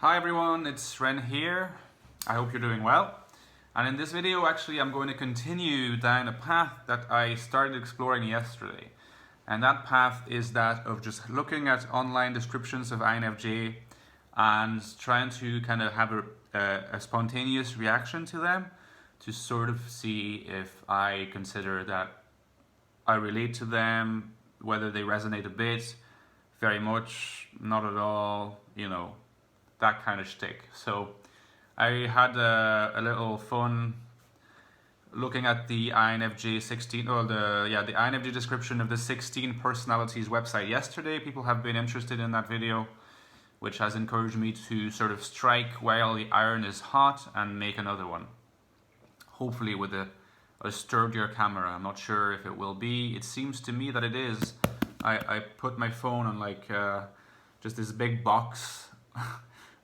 Hi everyone, it's Ren here. I hope you're doing well. And in this video, actually, I'm going to continue down a path that I started exploring yesterday. And that path is that of just looking at online descriptions of INFJ and trying to kind of have a spontaneous reaction to them to sort of see if I consider that I relate to them, whether they resonate a bit, very much, not at all, that kind of shtick. So I had a little fun looking at the INFJ 16, or the INFJ description of the 16 personalities website yesterday. People have been interested in that video, which has encouraged me to sort of strike while the iron is hot and make another one. Hopefully with a sturdier camera. I'm not sure if it will be. It seems to me that it is. I put my phone on just this big box,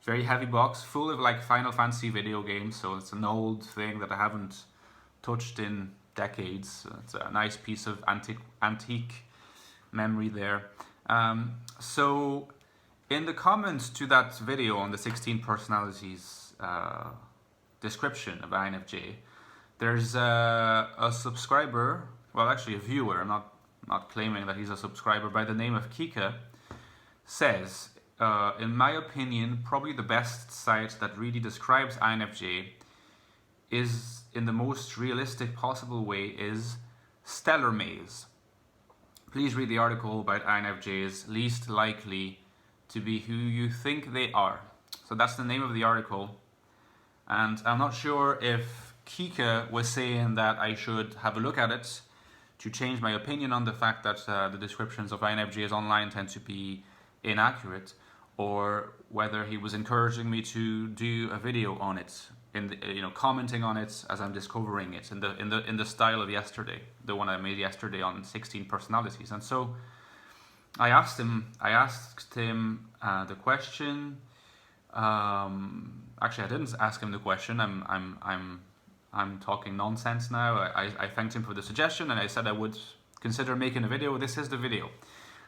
very heavy box, full of like Final Fantasy video games. So it's an old thing that I haven't touched in decades. It's a nice piece of antique memory there. So in the comments to that video on the 16 personalities description of INFJ, there's a subscriber, well actually a viewer, I'm not claiming that he's a subscriber, by the name of Kika, says, in my opinion, probably the best site that really describes INFJ is, in the most realistic possible way, is Stellar Maze. Please read the article about INFJs least likely to be who you think they are. So that's the name of the article. And I'm not sure if Kika was saying that I should have a look at it to change my opinion on the fact that the descriptions of INFJs online tend to be inaccurate, or whether he was encouraging me to do a video on it, commenting on it as I'm discovering it in the style of yesterday, the one I made yesterday on 16 personalities. And so I asked him the question. Actually, I didn't ask him the question. I'm talking nonsense now. I thanked him for the suggestion and I said I would consider making a video. This is the video.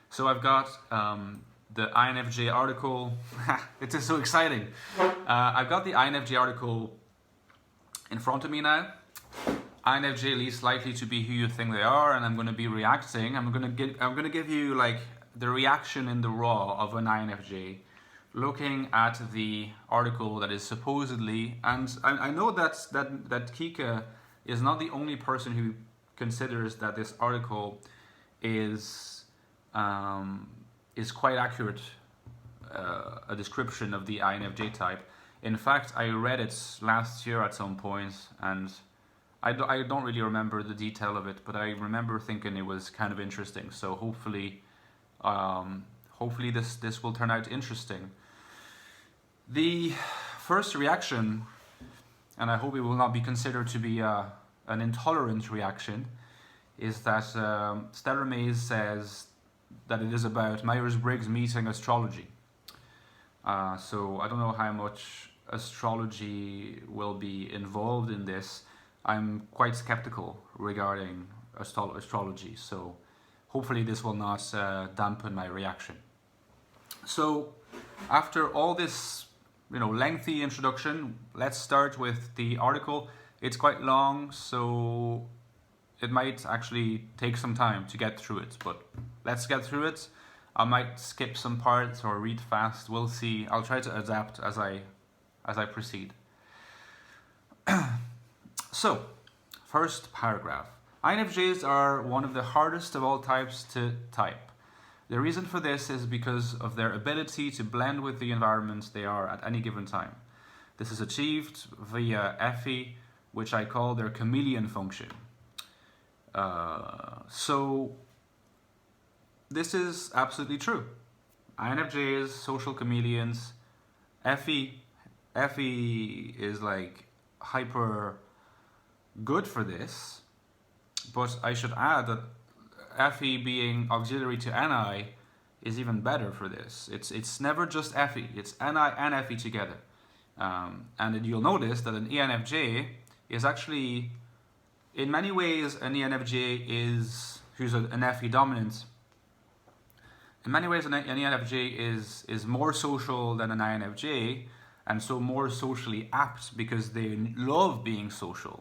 So I've got the INFJ article. It is so exciting. I've got the INFJ article in front of me now. INFJ least likely to be who you think they are, and I'm going to be reacting. I'm going to give you like the reaction in the raw of an INFJ, looking at the article that is supposedly, and I know that Kika is not the only person who considers that this article is quite accurate, a description of the INFJ type. In fact, I read it last year at some point, and I don't really remember the detail of it, but I remember thinking it was kind of interesting. So hopefully this will turn out interesting. The first reaction, and I hope it will not be considered to be an intolerant reaction, is that Stellar Maze says that it is about Myers-Briggs meeting astrology. So I don't know how much astrology will be involved in this. I'm quite skeptical regarding astrology, so hopefully this will not dampen my reaction. So after all this lengthy introduction, let's start with the article. It's quite long, so it might actually take some time to get through it, but let's get through it. I might skip some parts or read fast, we'll see. I'll try to adapt as I proceed. So, first paragraph. INFJs are one of the hardest of all types to type. The reason for this is because of their ability to blend with the environment they are at any given time. This is achieved via FE, which I call their chameleon function. So this is absolutely true. INFJs, social chameleons. FE is like hyper good for this, but I should add that FE being auxiliary to NI is even better for this. It's never just FE, it's NI and FE together. And you'll notice that an ENFJ is actually, in many ways, an ENFJ who's an FE dominant. In many ways, an ENFJ is more social than an INFJ, and so more socially apt because they love being social.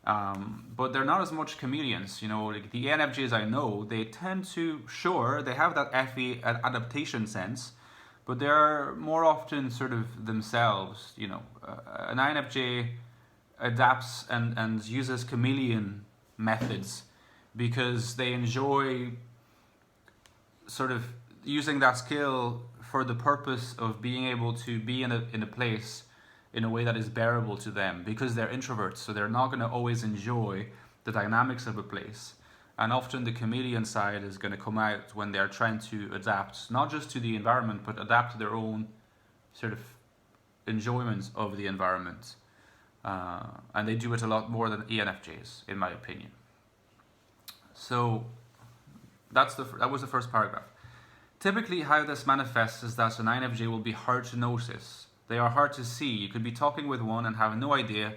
But they're not as much chameleons, like the ENFJs I know, they tend to, sure, they have that FE adaptation sense, but they're more often sort of themselves, an INFJ adapts and uses chameleon methods because they enjoy sort of using that skill for the purpose of being able to be in a place in a way that is bearable to them, because they're introverts, so they're not going to always enjoy the dynamics of a place. And often the chameleon side is going to come out when they're trying to adapt, not just to the environment, but adapt to their own sort of enjoyments of the environment. And they do it a lot more than ENFJs, in my opinion. So that was the first paragraph. Typically, how this manifests is that an INFJ will be hard to notice. They are hard to see. You could be talking with one and have no idea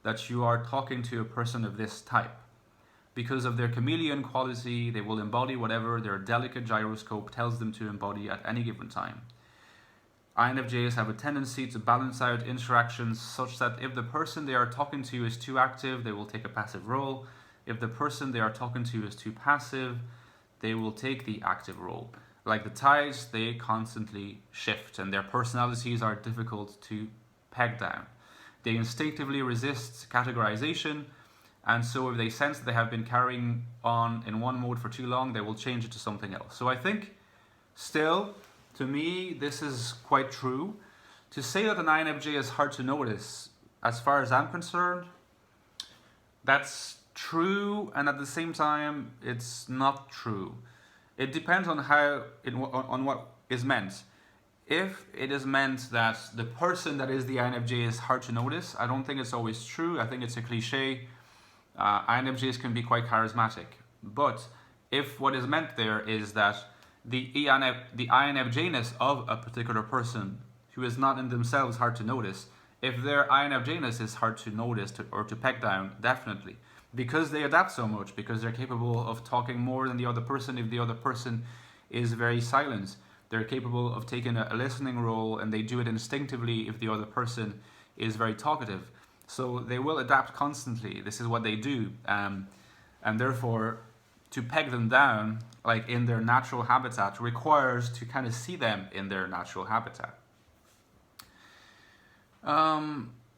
that you are talking to a person of this type. Because of their chameleon quality, they will embody whatever their delicate gyroscope tells them to embody at any given time. INFJs have a tendency to balance out interactions such that if the person they are talking to is too active, they will take a passive role. If the person they are talking to is too passive, they will take the active role. Like the tides, they constantly shift, and their personalities are difficult to peg down. They instinctively resist categorization, and so if they sense that they have been carrying on in one mode for too long, they will change it to something else. So I think, still, to me, this is quite true. To say that an INFJ is hard to notice, as far as I'm concerned, that's true, and at the same time, it's not true. It depends on on what is meant. If it is meant that the person that is the INFJ is hard to notice, I don't think it's always true. I think it's a cliche. INFJs can be quite charismatic. But if what is meant there is that the INFJ-ness of a particular person who is not in themselves hard to notice, if their INFJ-ness is hard to notice or to peg down, definitely. Because they adapt so much, because they're capable of talking more than the other person if the other person is very silent. They're capable of taking a listening role, and they do it instinctively if the other person is very talkative. So they will adapt constantly. This is what they do. And therefore, to peg them down, like in their natural habitat, requires to kind of see them in their natural habitat.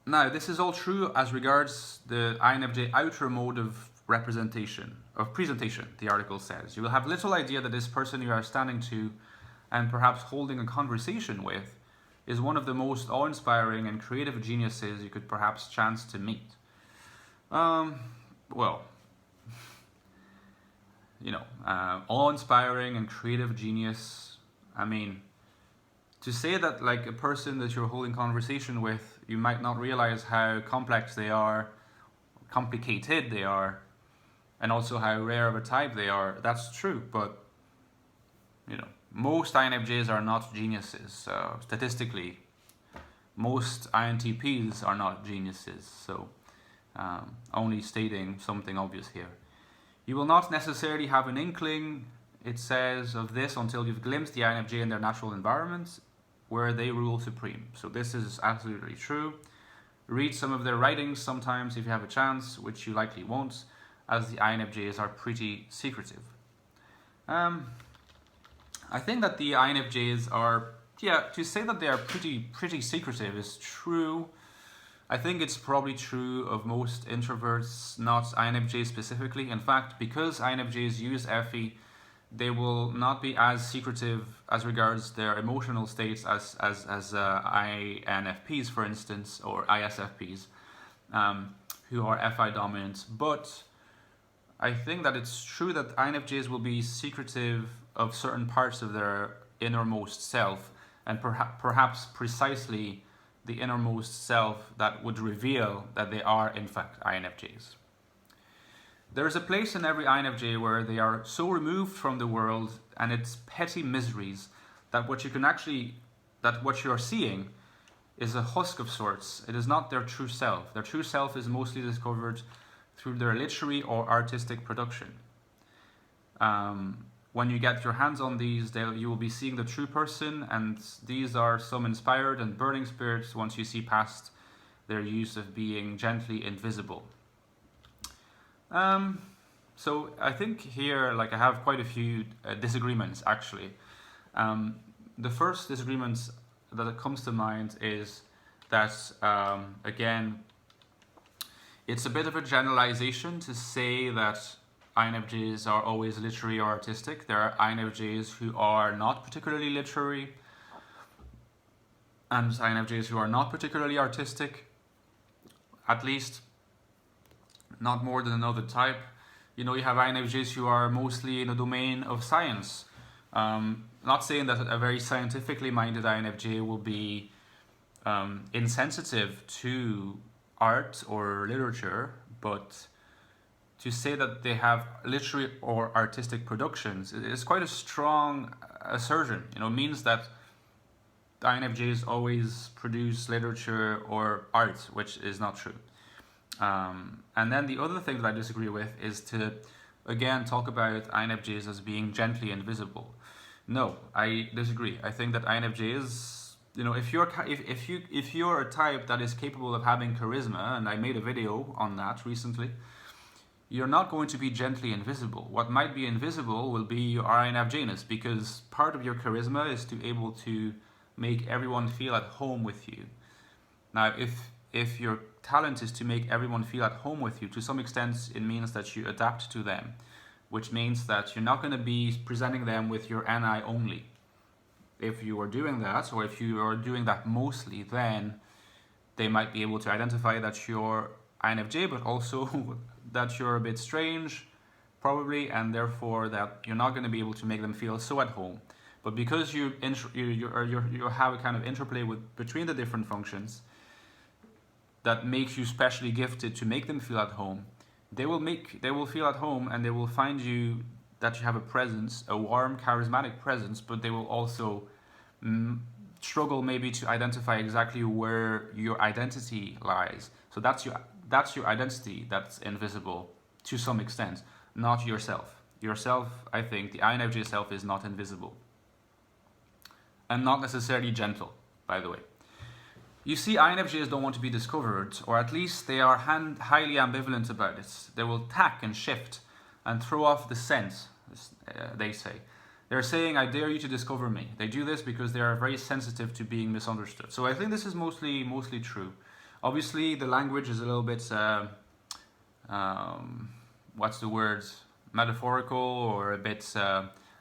Now, this is all true as regards the INFJ outer mode of presentation, the article says. You will have little idea that this person you are standing to and perhaps holding a conversation with is one of the most awe-inspiring and creative geniuses you could perhaps chance to meet. Awe-inspiring and creative genius, I mean, to say that like a person that you're holding conversation with, you might not realize how complex they are, complicated they are, and also how rare of a type they are. That's true, but most INFJs are not geniuses. Statistically, most INTPs are not geniuses. So, only stating something obvious here. You will not necessarily have an inkling, it says, of this until you've glimpsed the INFJ in their natural environments, where they rule supreme. So this is absolutely true. Read some of their writings sometimes if you have a chance, which you likely won't, as the INFJs are pretty secretive. I think that the INFJs are, to say that they are pretty secretive is true. I think it's probably true of most introverts, not INFJs specifically. In fact, because INFJs use FE, they will not be as secretive as regards their emotional states as INFPs, for instance, or ISFPs, who are FI dominant. But I think that it's true that INFJs will be secretive of certain parts of their innermost self, and perhaps precisely the innermost self that would reveal that they are in fact INFJs. There is a place in every INFJ where they are so removed from the world and its petty miseries that what you are seeing is a husk of sorts. It is not their true self. Their true self is mostly discovered through their literary or artistic production. when you get your hands on these, you will be seeing the true person, and these are some inspired and burning spirits once you see past their use of being gently invisible. So I think here, like, I have quite a few disagreements actually. The first disagreement that comes to mind is that, again, it's a bit of a generalization to say that INFJs are always literary or artistic. There are INFJs who are not particularly literary and INFJs who are not particularly artistic, at least not more than another type. You know, you have INFJs who are mostly in the domain of science. Not saying that a very scientifically minded INFJ will be insensitive to art or literature, but to say that they have literary or artistic productions is quite a strong assertion. You know, it means that the INFJs always produce literature or art, which is not true. And then the other thing that I disagree with is to, again, talk about INFJs as being gently invisible. No, I disagree. I think that INFJs, you know, if you're a type that is capable of having charisma, and I made a video on that recently, you're not going to be gently invisible. What might be invisible will be your INFJness, because part of your charisma is to be able to make everyone feel at home with you. Now, if your talent is to make everyone feel at home with you, to some extent it means that you adapt to them, which means that you're not going to be presenting them with your NI only. If you are doing that, or if you are doing that mostly, then they might be able to identify that you're INFJ, but also that you're a bit strange, probably, and therefore that you're not going to be able to make them feel so at home. But because you have a kind of interplay between the different functions that makes you specially gifted to make them feel at home, they will feel at home, and they will find you that you have a presence, a warm, charismatic presence, but they will also struggle maybe to identify exactly where your identity lies. So that's your identity that's invisible to some extent, not yourself. Yourself, I think, the INFJ self is not invisible. And not necessarily gentle, by the way. You see, INFJs don't want to be discovered, or at least they are highly ambivalent about it. They will tack and shift and throw off the scent, they say. They're saying, I dare you to discover me. They do this because they are very sensitive to being misunderstood. So I think this is mostly true. Obviously, the language is a little bit, what's the word, metaphorical, or a bit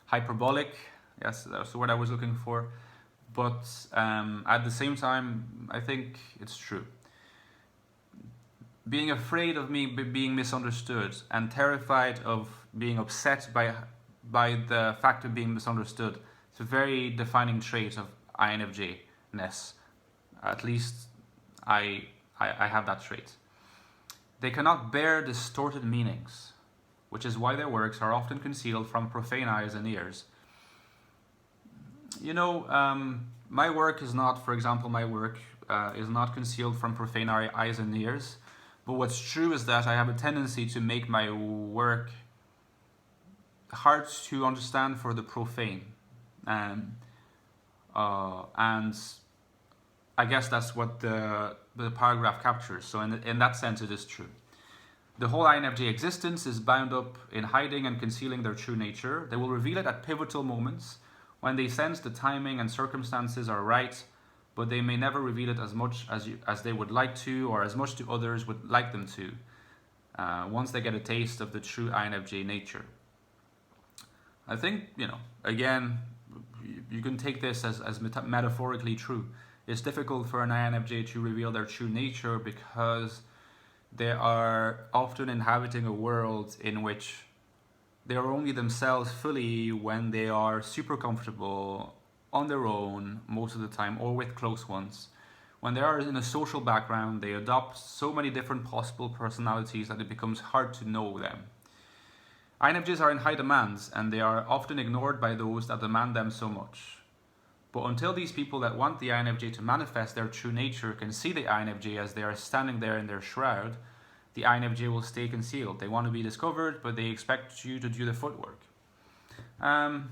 hyperbolic. Yes, that's the word I was looking for. But at the same time, I think it's true. Being afraid of being misunderstood and terrified of being upset by the fact of being misunderstood, it's a very defining trait of INFJ-ness. At least I have that trait. They cannot bear distorted meanings, which is why their works are often concealed from profane eyes and ears. You know, my work is not, for example, is not concealed from profane eyes and ears. But what's true is that I have a tendency to make my work hard to understand for the profane. And I guess that's what the paragraph captures. So in that sense, it is true. The whole INFJ existence is bound up in hiding and concealing their true nature. They will reveal it at pivotal moments, when they sense the timing and circumstances are right, but they may never reveal it as much as they would like to, or as much to others would like them to, once they get a taste of the true INFJ nature. I think, you know, again, you can take this as metaphorically true. It's difficult for an INFJ to reveal their true nature because they are often inhabiting a world in which they are only themselves fully when they are super comfortable on their own most of the time, or with close ones. When they are in a social background, they adopt so many different possible personalities that it becomes hard to know them. INFJs are in high demand, and they are often ignored by those that demand them so much. But until these people that want the INFJ to manifest their true nature can see the INFJ as they are standing there in their shroud, the INFJ will stay concealed. They want to be discovered, but they expect you to do the footwork. Um,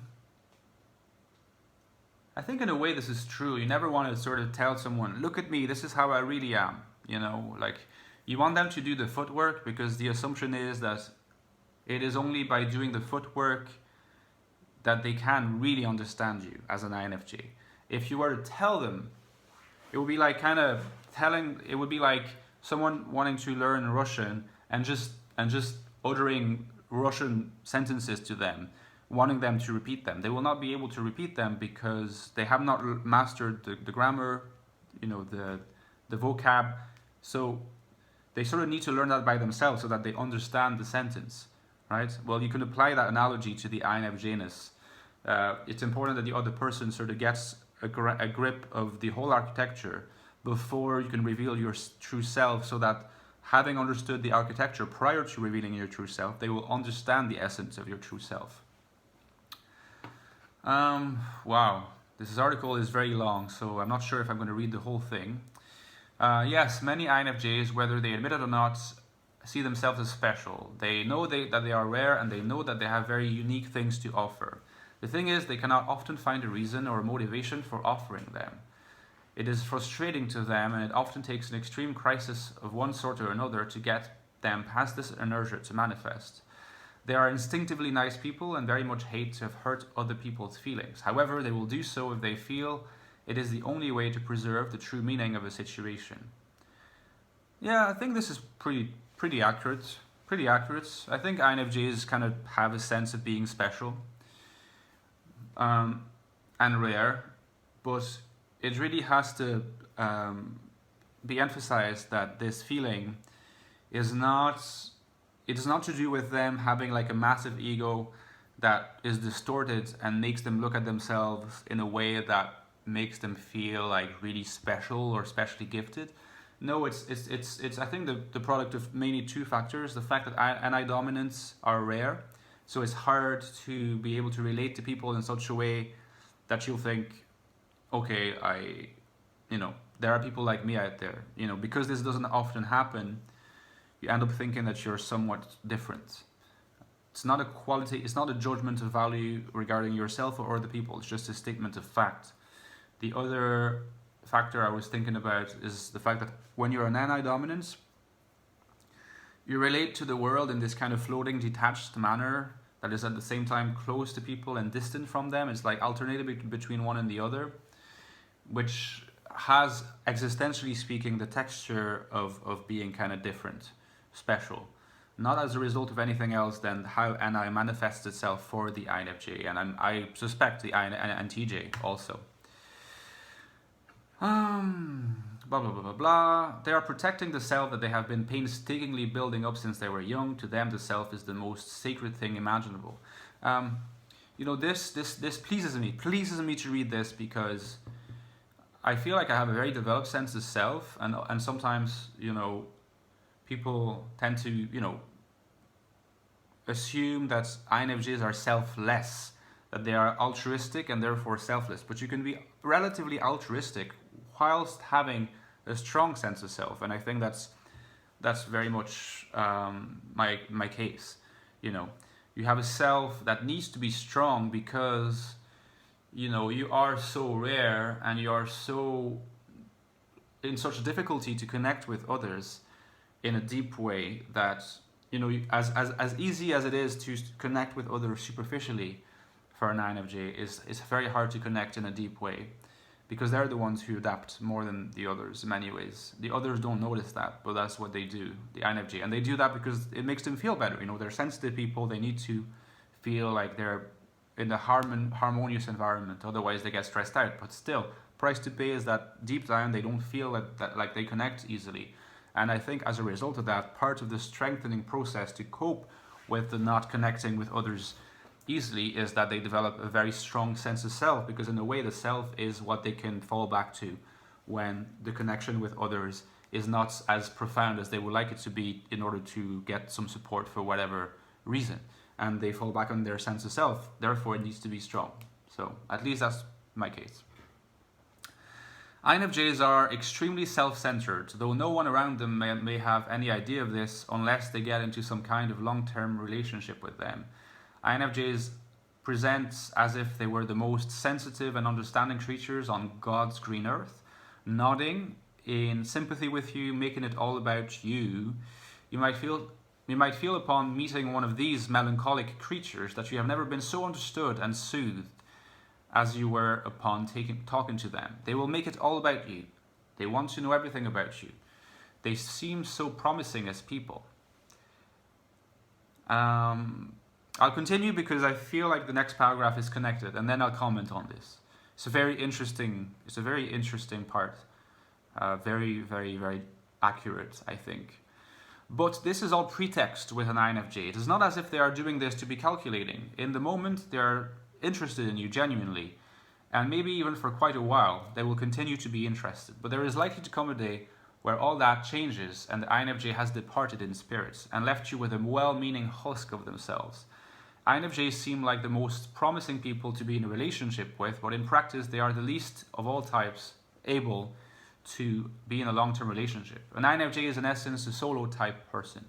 I think in a way this is true. You never want to sort of tell someone, look at me, this is how I really am. You know, like you want them to do the footwork because the assumption is that it is only by doing the footwork that they can really understand you as an INFJ. If you were to tell them, it would be like it would be like someone wanting to learn Russian and just uttering Russian sentences to them, wanting them to repeat them. They will not be able to repeat them because they have not mastered the grammar, you know, the vocab. So they sort of need to learn that by themselves so that they understand the sentence, right? Well, you can apply that analogy to the INFJ-ness. It's important that the other person sort of gets a grip of the whole architecture before you can reveal your true self, so that having understood the architecture prior to revealing your true self, they will understand the essence of your true self. Wow, this article is very long, so I'm not sure if I'm going to read the whole thing. Yes, many INFJs, whether they admit it or not, see themselves as special. They know that they are rare, and they know that they have very unique things to offer. The thing is, they cannot often find a reason or a motivation for offering them. It is frustrating to them, and it often takes an extreme crisis of one sort or another to get them past this inertia to manifest. They are instinctively nice people and very much hate to have hurt other people's feelings. However, they will do so if they feel it is the only way to preserve the true meaning of a situation. Yeah, I think this is pretty accurate. Pretty accurate. I think INFJs kind of have a sense of being special and rare, but it really has to be emphasized that this feeling is not to do with them having like a massive ego that is distorted and makes them look at themselves in a way that makes them feel like really special or specially gifted. No, it's I think the product of mainly two factors: the fact that NI dominants are rare, so it's hard to be able to relate to people in such a way that you'll think, okay, there are people like me out there. You know, because this doesn't often happen, you end up thinking that you're somewhat different. It's not a quality, it's not a judgment of value regarding yourself or other people, it's just a statement of fact. The other factor I was thinking about is the fact that when you're an NI dominance, you relate to the world in this kind of floating, detached manner that is at the same time close to people and distant from them. It's like alternating between one and the other, which has, existentially speaking, the texture of being kind of different, special. Not as a result of anything else than how NI manifests itself for the INFJ, and I suspect the INTJ also. Blah, blah, blah, blah, blah. They are protecting the self that they have been painstakingly building up since they were young. To them, the self is the most sacred thing imaginable. This pleases me to read this, because I feel like I have a very developed sense of self, and sometimes, people tend to, assume that INFJs are selfless, that they are altruistic and therefore selfless. But you can be relatively altruistic whilst having a strong sense of self, and I think that's very much my case. You have a self that needs to be strong because you are so rare and you are so in such difficulty to connect with others in a deep way that as easy as it is to connect with others superficially for an INFJ, is very hard to connect in a deep way, because they're the ones who adapt more than the others in many ways. The others don't notice that, but that's what they do, the INFJ. And they do that because it makes them feel better. They're sensitive people. They need to feel like they're in a harmonious environment. Otherwise, they get stressed out. But still, price to pay is that deep down, they don't feel that like they connect easily. And I think as a result of that, part of the strengthening process to cope with the not connecting with others easily is that they develop a very strong sense of self, because in a way the self is what they can fall back to when the connection with others is not as profound as they would like it to be, in order to get some support for whatever reason, and they fall back on their sense of self. Therefore it needs to be strong. So at least that's my case. INFJs are extremely self-centered, though no one around them may have any idea of this unless they get into some kind of long-term relationship with them. INFJs present as if they were the most sensitive and understanding creatures on God's green earth, nodding in sympathy with you, making it all about you, you might feel upon meeting one of these melancholic creatures that you have never been so understood and soothed as you were upon talking to them. They will make it all about you. They want to know everything about you. They seem so promising as people. I'll continue because I feel like the next paragraph is connected, and then I'll comment on this. It's a very interesting part. Very, very, very accurate, I think. But this is all pretext with an INFJ. It is not as if they are doing this to be calculating. In the moment, they are interested in you genuinely, and maybe even for quite a while, they will continue to be interested. But there is likely to come a day where all that changes and the INFJ has departed in spirit and left you with a well-meaning husk of themselves. INFJs seem like the most promising people to be in a relationship with, but in practice they are the least of all types able to be in a long-term relationship. An INFJ is in essence a solo type person.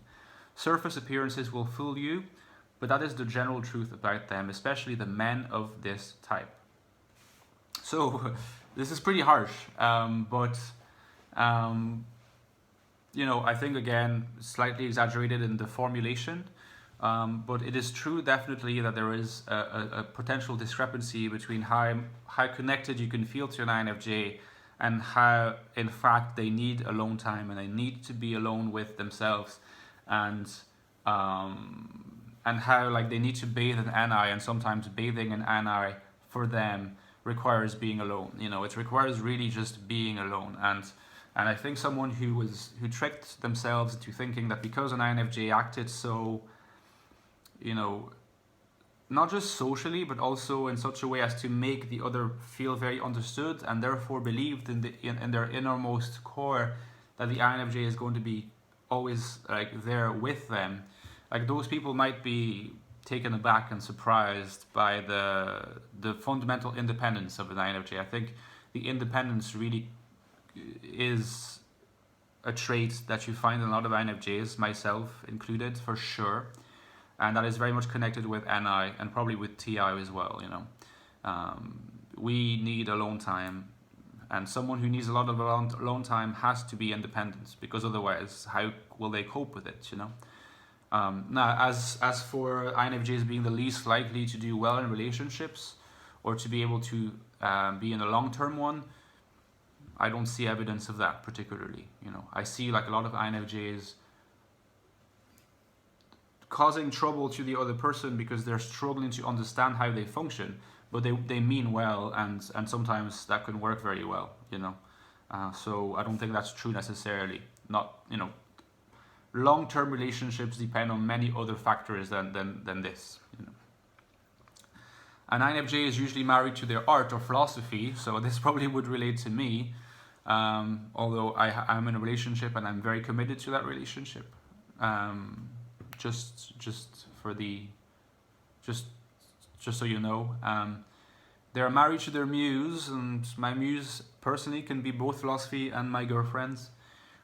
Surface appearances will fool you, but that is the general truth about them, especially the men of this type. So this is pretty harsh, but I think again slightly exaggerated in the formulation, but it is true definitely that there is a potential discrepancy between how connected you can feel to an INFJ and how in fact they need alone time and they need to be alone with themselves, and how like they need to bathe in NI, and sometimes bathing in NI for them requires being alone. It requires really just being alone. And I think someone who tricked themselves into thinking that because an INFJ acted so, not just socially, but also in such a way as to make the other feel very understood, and therefore believed in their innermost core that the INFJ is going to be always like there with them. Like those people might be taken aback and surprised by the fundamental independence of an INFJ. I think the independence really is a trait that you find in a lot of INFJs, myself included, for sure. And that is very much connected with NI and probably with TI as well. We need alone time, and someone who needs a lot of alone time has to be independent, because otherwise, how will they cope with it? Now, as for INFJs being the least likely to do well in relationships or to be able to be in a long-term one, I don't see evidence of that particularly. I see like a lot of INFJs causing trouble to the other person because they're struggling to understand how they function, but they mean well, and sometimes that can work very well. So I don't think that's true necessarily. Not long-term relationships depend on many other factors than this. An INFJ is usually married to their art or philosophy, so this probably would relate to me, although I'm in a relationship and I'm very committed to that relationship. Just so you know, they're married to their muse, and my muse personally can be both philosophy and my girlfriend's,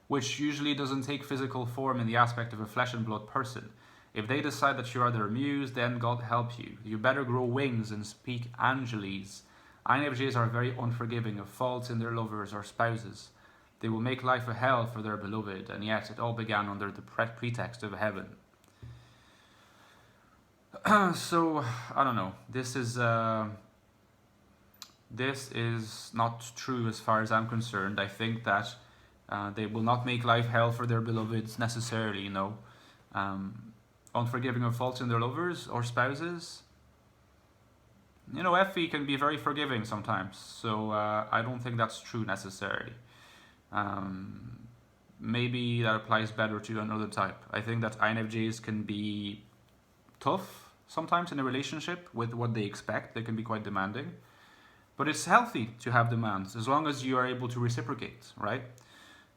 which usually doesn't take physical form in the aspect of a flesh and blood person. If they decide that you are their muse, then God help you. You better grow wings and speak angeles. INFJs are very unforgiving of faults in their lovers or spouses. They will make life a hell for their beloved, and yet it all began under the pretext of heaven. So, I don't know. This is not true as far as I'm concerned. I think that they will not make life hell for their beloveds necessarily, unforgiving of faults in their lovers or spouses. FE can be very forgiving sometimes, so I don't think that's true necessarily. Maybe that applies better to another type. I think that INFJs can be tough sometimes in a relationship with what they expect. They can be quite demanding, but it's healthy to have demands as long as you are able to reciprocate, right?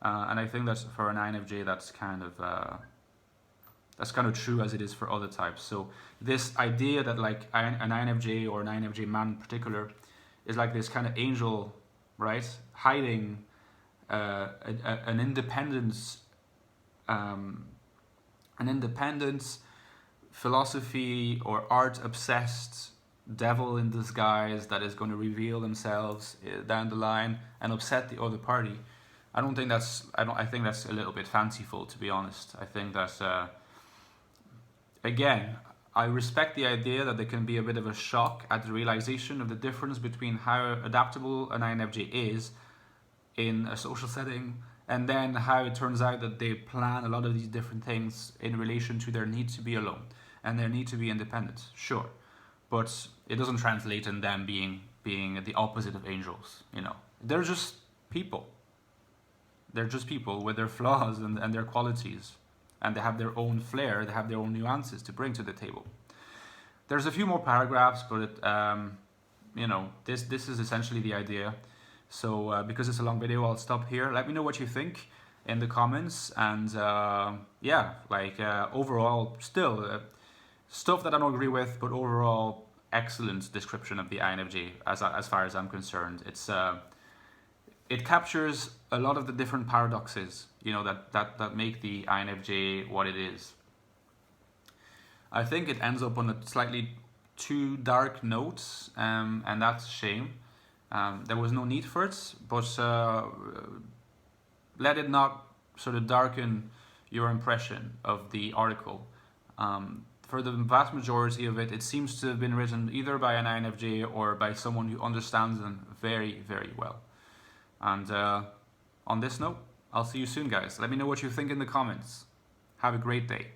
And I think that for an INFJ, that's kind of true as it is for other types. So this idea that like an INFJ or an INFJ man in particular is like this kind of angel, right, hiding an independence philosophy or art obsessed devil in disguise that is going to reveal themselves down the line and upset the other party. I think that's a little bit fanciful, to be honest. I think that's again, I respect the idea that there can be a bit of a shock at the realization of the difference between how adaptable an INFJ is in a social setting, and then how it turns out that they plan a lot of these different things in relation to their need to be alone and their need to be independent. Sure, but it doesn't translate in them being the opposite of angels. You know, they're just people. They're just people with their flaws and their qualities, and they have their own flair. They have their own nuances to bring to the table. There's a few more paragraphs, but you know, this is essentially the idea. So because it's a long video, I'll stop here. Let me know what you think in the comments, and yeah, like overall, still stuff that I don't agree with, but overall excellent description of the INFJ as far as I'm concerned. It captures a lot of the different paradoxes, you know, that make the INFJ what it is. I think it ends up on a slightly too dark note, and that's a shame. There was no need for it, but let it not sort of darken your impression of the article. For the vast majority of it, it seems to have been written either by an INFJ or by someone who understands them very, very well. And on this note, I'll see you soon, guys. Let me know what you think in the comments. Have a great day.